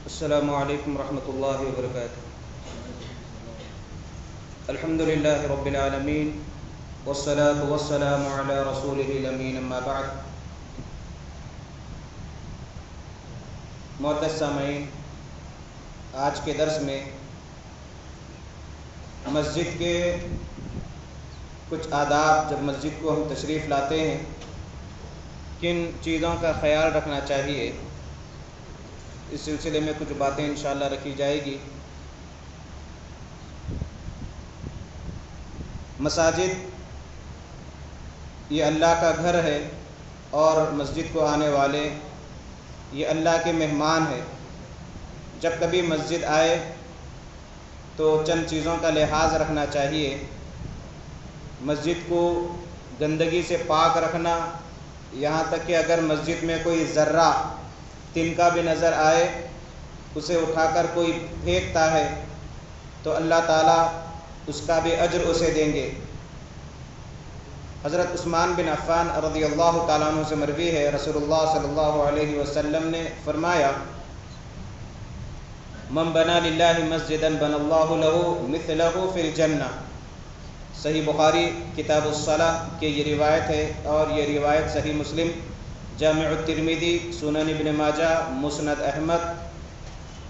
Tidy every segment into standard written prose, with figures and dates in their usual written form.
السلام علیکم ورحمۃ اللہ وبرکاتہ۔ الحمد للہ رب العالمین والصلاة والسلام علی رسولہ الامین، اما بعد۔ معزز سامعین، آج کے درس میں مسجد کے کچھ آداب، جب مسجد کو ہم تشریف لاتے ہیں کن چیزوں کا خیال رکھنا چاہیے، اس سلسلے میں کچھ باتیں انشاءاللہ رکھی جائے گی۔ مساجد یہ اللہ کا گھر ہے اور مسجد کو آنے والے یہ اللہ کے مہمان ہیں۔ جب کبھی مسجد آئے تو چند چیزوں کا لحاظ رکھنا چاہیے۔ مسجد کو گندگی سے پاک رکھنا، یہاں تک کہ اگر مسجد میں کوئی ذرہ تنکا بھی نظر آئے اسے اٹھا کر کوئی پھینکتا ہے تو اللہ تعالیٰ اس کا بھی اجر اسے دیں گے۔ حضرت عثمان بن عفان رضی اللہ تعالیٰ عنہ سے مروی ہے، رسول اللہ صلی اللہ علیہ وسلم نے فرمایا، من بنا للہ مسجدا بنى اللہ لہ مثلہ فی الجنہ۔ صحیح بخاری کتاب الصلاۃ کی یہ روایت ہے، اور یہ روایت صحیح مسلم، جامع الترمذی، سنن ابن ماجہ، مسند احمد،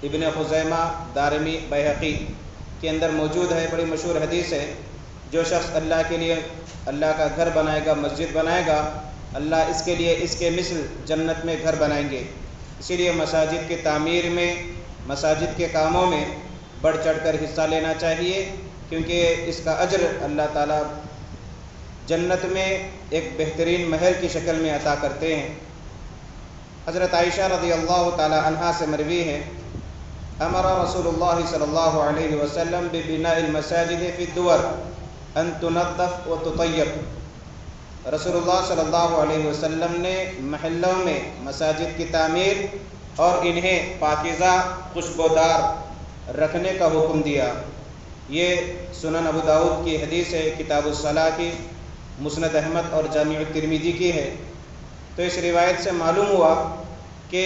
ابن خزیمہ، دارمی، بیہقی کے اندر موجود ہے۔ بڑی مشہور حدیث ہے، جو شخص اللہ کے لیے اللہ کا گھر بنائے گا، مسجد بنائے گا، اللہ اس کے لیے اس کے مثل جنت میں گھر بنائیں گے۔ اسی لیے مساجد کی تعمیر میں، مساجد کے کاموں میں بڑھ چڑھ کر حصہ لینا چاہیے، کیونکہ اس کا اجر اللہ تعالیٰ جنت میں ایک بہترین محل کی شکل میں عطا کرتے ہیں۔ حضرت عائشہ رضی اللہ تعالی عنہا سے مروی ہے، امر رسول اللہ صلی اللہ علیہ وسلم ببناء المساجد فی الدور ان تنظف و تطیب۔ رسول اللہ صلی اللہ علیہ وسلم نے محلوں میں مساجد کی تعمیر اور انہیں پاکیزہ خوشبودار رکھنے کا حکم دیا۔ یہ سنن ابو داؤد کی حدیث ہے، کتاب الصلاۃ کی، مسند احمد اور جامع الترمذی کی ہے۔ تو اس روایت سے معلوم ہوا کہ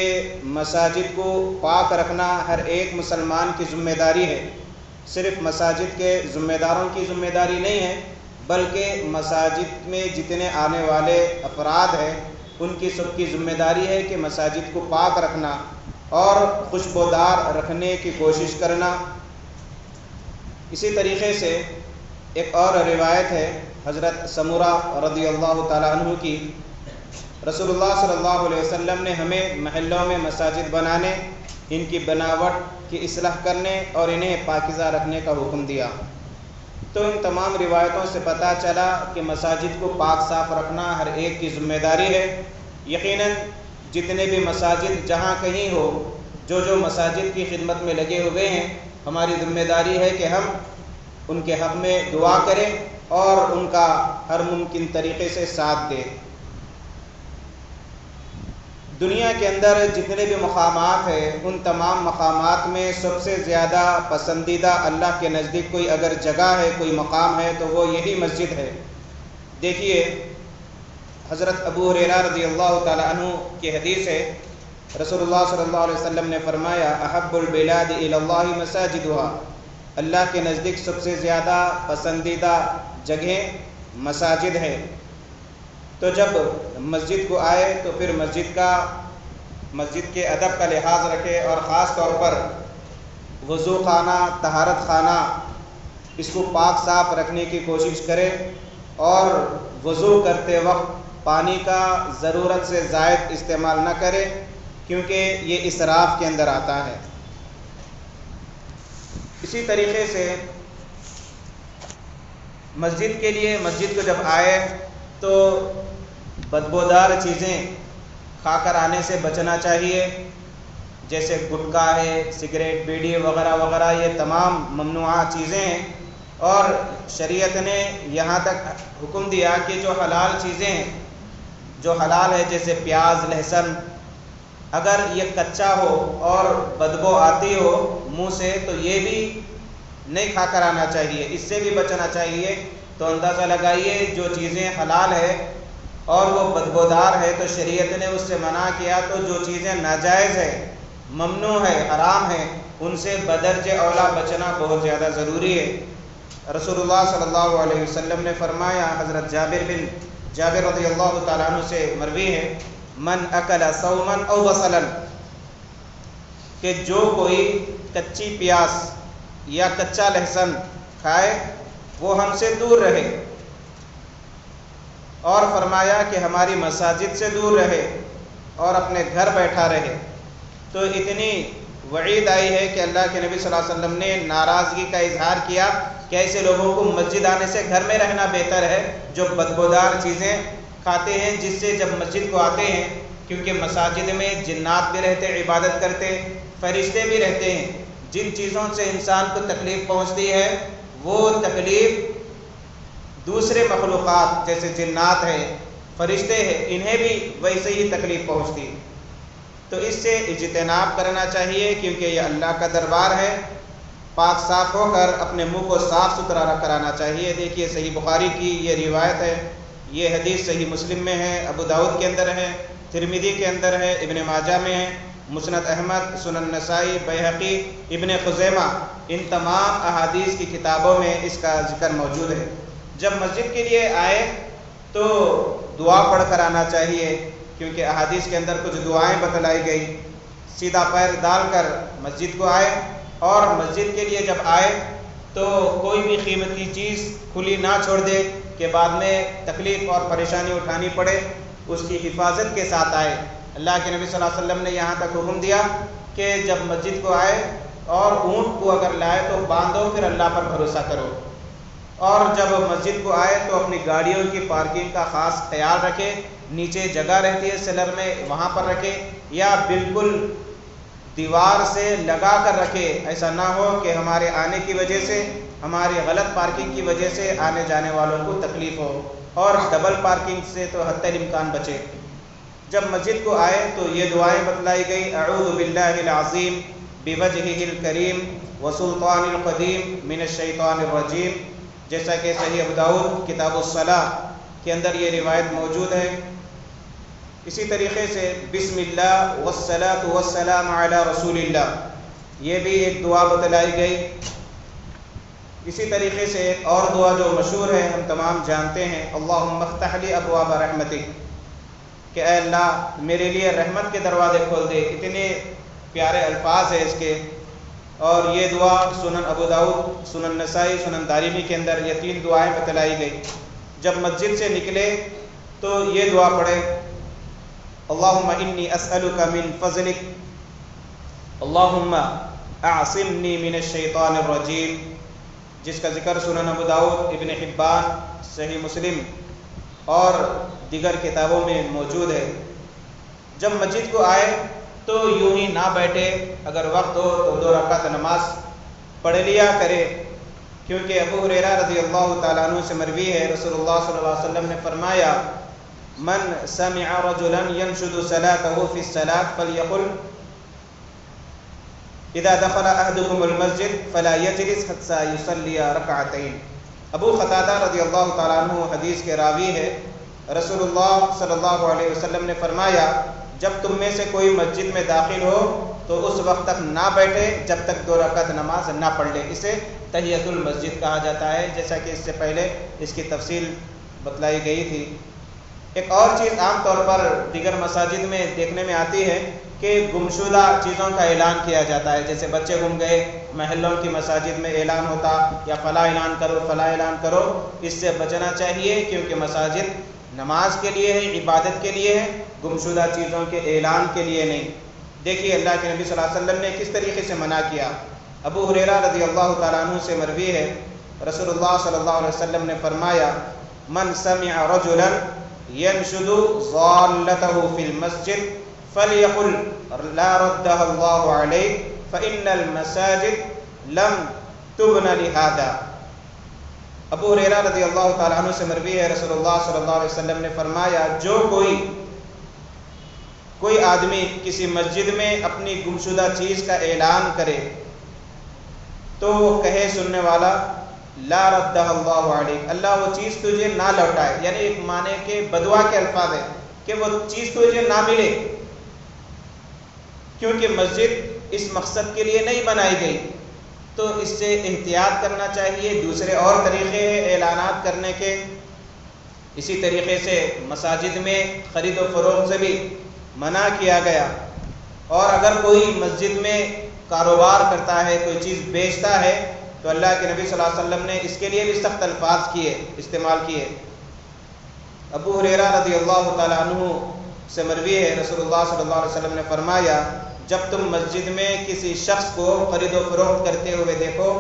مساجد کو پاک رکھنا ہر ایک مسلمان کی ذمہ داری ہے۔ صرف مساجد کے ذمہ داروں کی ذمہ داری نہیں ہے، بلکہ مساجد میں جتنے آنے والے افراد ہیں ان کی سب کی ذمہ داری ہے کہ مساجد کو پاک رکھنا اور خوشبودار رکھنے کی کوشش کرنا۔ اسی طریقے سے ایک اور روایت ہے حضرت سمرہ رضی اللہ تعالیٰ عنہ کی، رسول اللہ صلی اللہ علیہ وسلم نے ہمیں محلوں میں مساجد بنانے، ان کی بناوٹ کی اصلاح کرنے اور انہیں پاکیزہ رکھنے کا حکم دیا۔ تو ان تمام روایتوں سے پتہ چلا کہ مساجد کو پاک صاف رکھنا ہر ایک کی ذمہ داری ہے۔ یقیناً جتنے بھی مساجد جہاں کہیں ہو، جو مساجد کی خدمت میں لگے ہوئے ہیں، ہماری ذمہ داری ہے کہ ہم ان کے حق میں دعا کریں اور ان کا ہر ممکن طریقے سے ساتھ دیں۔ دنیا کے اندر جتنے بھی مقامات ہیں، ان تمام مقامات میں سب سے زیادہ پسندیدہ اللہ کے نزدیک کوئی اگر جگہ ہے، کوئی مقام ہے، تو وہ یہی مسجد ہے۔ دیکھیے، حضرت ابو ہریرہ رضی اللہ تعالی عنہ کی حدیث ہے، رسول اللہ صلی اللہ علیہ وسلم نے فرمایا، احب البلاد الی اللہ مساجدها، اللہ کے نزدیک سب سے زیادہ پسندیدہ جگہیں مساجد ہے۔ تو جب مسجد کو آئے تو پھر مسجد کے ادب کا لحاظ رکھے، اور خاص طور پر وضو خانہ، طہارت خانہ، اس کو پاک صاف رکھنے کی کوشش کرے، اور وضو کرتے وقت پانی کا ضرورت سے زائد استعمال نہ کرے، کیونکہ یہ اسراف کے اندر آتا ہے۔ اسی طریقے سے مسجد کے لیے، مسجد کو جب آئے تو بدبودار چیزیں کھا کر آنے سے بچنا چاہیے، جیسے گٹکا ہے، سگریٹ، بیڑی وغیرہ وغیرہ، یہ تمام ممنوعہ چیزیں ہیں۔ اور شریعت نے یہاں تک حکم دیا کہ جو حلال چیزیں ہیں، جو حلال ہے، جیسے پیاز، لہسن، اگر یہ کچا ہو اور بدبو آتی ہو منہ سے تو یہ بھی نہیں کھا کر آنا چاہیے، اس سے بھی بچنا چاہیے۔ تو اندازہ لگائیے، جو چیزیں حلال ہے اور وہ بدبودار ہے تو شریعت نے اس سے منع کیا، تو جو چیزیں ناجائز ہے ممنوع ہے، حرام ہے، ان سے بدرجہ اولا بچنا بہت زیادہ ضروری ہے۔ رسول اللہ صلی اللہ علیہ وسلم نے فرمایا، حضرت جابر رضی اللہ تعالیٰ عنہ سے مروی ہے، من اکل صوما او بصلا، کہ جو کوئی کچی پیاز یا کچا لہسن کھائے وہ ہم سے دور رہے، اور فرمایا کہ ہماری مساجد سے دور رہے اور اپنے گھر بیٹھا رہے۔ تو اتنی وعید آئی ہے کہ اللہ کے نبی صلی اللہ علیہ وسلم نے ناراضگی کا اظہار کیا کہ ایسے لوگوں کو مسجد آنے سے گھر میں رہنا بہتر ہے جو بدبودار چیزیں کھاتے ہیں، جس سے جب مسجد کو آتے ہیں، کیونکہ مساجد میں جنات بھی رہتے، عبادت کرتے، فرشتے بھی رہتے ہیں، جن چیزوں سے انسان کو تکلیف پہنچتی ہے وہ تکلیف دوسرے مخلوقات جیسے جنات ہیں، فرشتے ہیں، انہیں بھی ویسے ہی تکلیف پہنچتی ہے۔ تو اس سے اجتناب کرنا چاہیے، کیونکہ یہ اللہ کا دربار ہے۔ پاک صاف ہو کر اپنے منہ کو صاف ستھرا کرانا چاہیے۔ دیکھیے صحیح بخاری کی یہ روایت ہے، یہ حدیث صحیح مسلم میں ہے، ابو داؤد کے اندر ہے، ترمذی کے اندر ہے، ابن ماجہ میں ہے، مسند احمد، سنن نسائی، بیہقی، ابن خزیمہ، ان تمام احادیث کی کتابوں میں اس کا ذکر موجود ہے۔ جب مسجد کے لیے آئے تو دعا پڑھ کر آنا چاہیے، کیونکہ احادیث کے اندر کچھ دعائیں بتلائی گئی۔ سیدھا پیر ڈال کر مسجد کو آئے، اور مسجد کے لیے جب آئے تو کوئی بھی قیمتی چیز کھلی نہ چھوڑ دے کہ بعد میں تکلیف اور پریشانی اٹھانی پڑے، اس کی حفاظت کے ساتھ آئے۔ اللہ کے نبی صلی اللہ علیہ وسلم نے یہاں تک حکم دیا کہ جب مسجد کو آئے اور اونٹ کو اگر لائے تو باندھو، پھر اللہ پر بھروسہ کرو، اور جب مسجد کو آئے تو اپنی گاڑیوں کی پارکنگ کا خاص خیال رکھے، نیچے جگہ رہتی ہے سیلر میں وہاں پر رکھے، یا بالکل دیوار سے لگا کر رکھے۔ ایسا نہ ہو کہ ہمارے آنے کی وجہ سے، ہماری غلط پارکنگ کی وجہ سے آنے جانے والوں کو تکلیف ہو، اور ڈبل پارکنگ سے تو حتی الامکان بچے۔ جب مسجد کو آئے تو یہ دعائیں بتلائی گئی، اعوذ باللہ العظیم بوجہہ الکریم وسلطان القدیم من الشیطان الرجیم، جیسا کہ صحیح ابو داؤد کتاب الصلاۃ کے اندر یہ روایت موجود ہے۔ اسی طریقے سے بسم اللہ والصلاۃ والسلام علی رسول اللہ، یہ بھی ایک دعا بتلائی گئی۔ اسی طریقے سے ایک اور دعا جو مشہور ہے، ہم تمام جانتے ہیں، اللہم افتح لی ابواب رحمتک، کہ اے اللہ میرے لیے رحمت کے دروازے کھول دے۔ اتنے پیارے الفاظ ہیں اس کے، اور یہ دعا سنن ابو داؤد، سنن نسائی، سنن دارمی کے اندر یہ 3 دعائیں بتلائی گئی۔ جب مسجد سے نکلے تو یہ دعا پڑھے، اللہم انی اسألک من فضلک، اللہم اعصمنی من الشیطان الرجیم، جس کا ذکر سنن ابو داؤد، ابن حبان، صحیح مسلم اور دیگر کتابوں میں موجود ہے۔ جب مسجد کو آئے تو یوں ہی نہ بیٹھے، اگر وقت ہو تو 2 رکعت نماز پڑھ لیا کرے، کیونکہ ابو ہریرہ رضی اللہ تعالیٰ عنہ سے مروی ہے، رسول اللہ صلی اللہ علیہ وسلم نے فرمایا، من سمع رجلا ينشد صلاته في الصلاة فليقل اذا دخل احدكم المسجد فلا يجلس حتى يصلي ركعتين۔ ابو قتادہ رضی اللہ تعالیٰ عنہ حدیث کے راوی ہے، رسول اللہ صلی اللہ علیہ وسلم نے فرمایا، جب تم میں سے کوئی مسجد میں داخل ہو تو اس وقت تک نہ بیٹھے جب تک 2 رکعت نماز نہ پڑھ لے۔ اسے تحیۃ المسجد کہا جاتا ہے، جیسا کہ اس سے پہلے اس کی تفصیل بتلائی گئی تھی۔ ایک اور چیز عام طور پر دیگر مساجد میں دیکھنے میں آتی ہے کہ گمشدہ چیزوں کا اعلان کیا جاتا ہے، جیسے بچے گم گئے، محلوں کی مساجد میں اعلان ہوتا، یا فلاں اعلان کرو، فلاں اعلان کرو۔ اس سے بچنا چاہیے، کیونکہ مساجد نماز کے لیے ہے، عبادت کے لیے ہے، گمشدہ چیزوں کے اعلان کے لیے نہیں۔ دیکھیے اللہ کے نبی صلی اللہ علیہ وسلم نے کس طریقے سے منع کیا۔ ابو ہریرہ رضی اللہ تعالیٰ عنہ سے مروی ہے، رسول اللہ صلی اللہ علیہ وسلم نے فرمایا، من سمع رجلا ينشد ضالته في المسجد فليقل لا ردها الله عليه فإن المساجد لم تبن لهذا۔ ابو ہریرہ رضی اللہ تعالیٰ عنہ سے مروی ہے، رسول اللہ صلی اللہ علیہ وسلم نے فرمایا، جو کوئی آدمی کسی مسجد میں اپنی گمشدہ چیز کا اعلان کرے تو وہ کہے سننے والا، لا ردہ اللہ علیک، اللہ وہ چیز تجھے نہ لوٹائے، یعنی ایک معنی کے بدعا کے الفاظ ہیں کہ وہ چیز تجھے نہ ملے۔ کیونکہ مسجد اس مقصد کے لیے نہیں بنائی گئی، تو اس سے احتیاط کرنا چاہیے۔ دوسرے اور طریقے ہیں اعلانات کرنے کے، اسی طریقے سے مساجد میں خرید و فروخت سے بھی منع کیا گیا، اور اگر کوئی مسجد میں کاروبار کرتا ہے، کوئی چیز بیچتا ہے، تو اللہ کے نبی صلی اللہ علیہ وسلم نے اس کے لیے بھی سخت الفاظ استعمال کیے۔ ابو ہریرہ رضی اللہ تعالیٰ عنہ سے مروی ہے، رسول اللہ صلی اللہ علیہ وسلم نے فرمایا، جب تم مسجد میں کسی شخص کو خرید و فروخت کرتے ہوئے دیکھو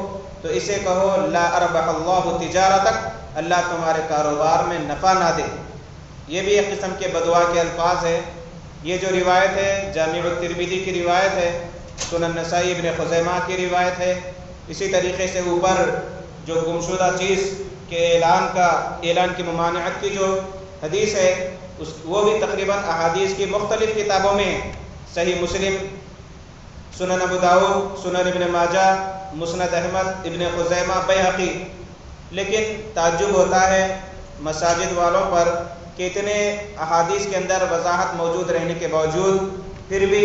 تو اسے کہو لا اربح اللہ تجارتک، اللہ تمہارے کاروبار میں نفع نہ دے۔ یہ بھی ایک قسم کے بدعا کے الفاظ ہے۔ یہ جو روایت ہے جامع الترمذی کی روایت ہے، سنن نسائی ابن خزیمہ کی روایت ہے۔ اسی طریقے سے اوپر جو گمشدہ چیز کے اعلان کی ممانعت کی جو حدیث ہے، وہ بھی تقریباً احادیث کی مختلف کتابوں میں، صحیح مسلم، سنن ابو داؤد، سنن ابن ماجہ، مسند احمد، ابن خزیمہ، بیہقی۔ لیکن تعجب ہوتا ہے مساجد والوں پر کہ اتنے احادیث کے اندر وضاحت موجود رہنے کے باوجود پھر بھی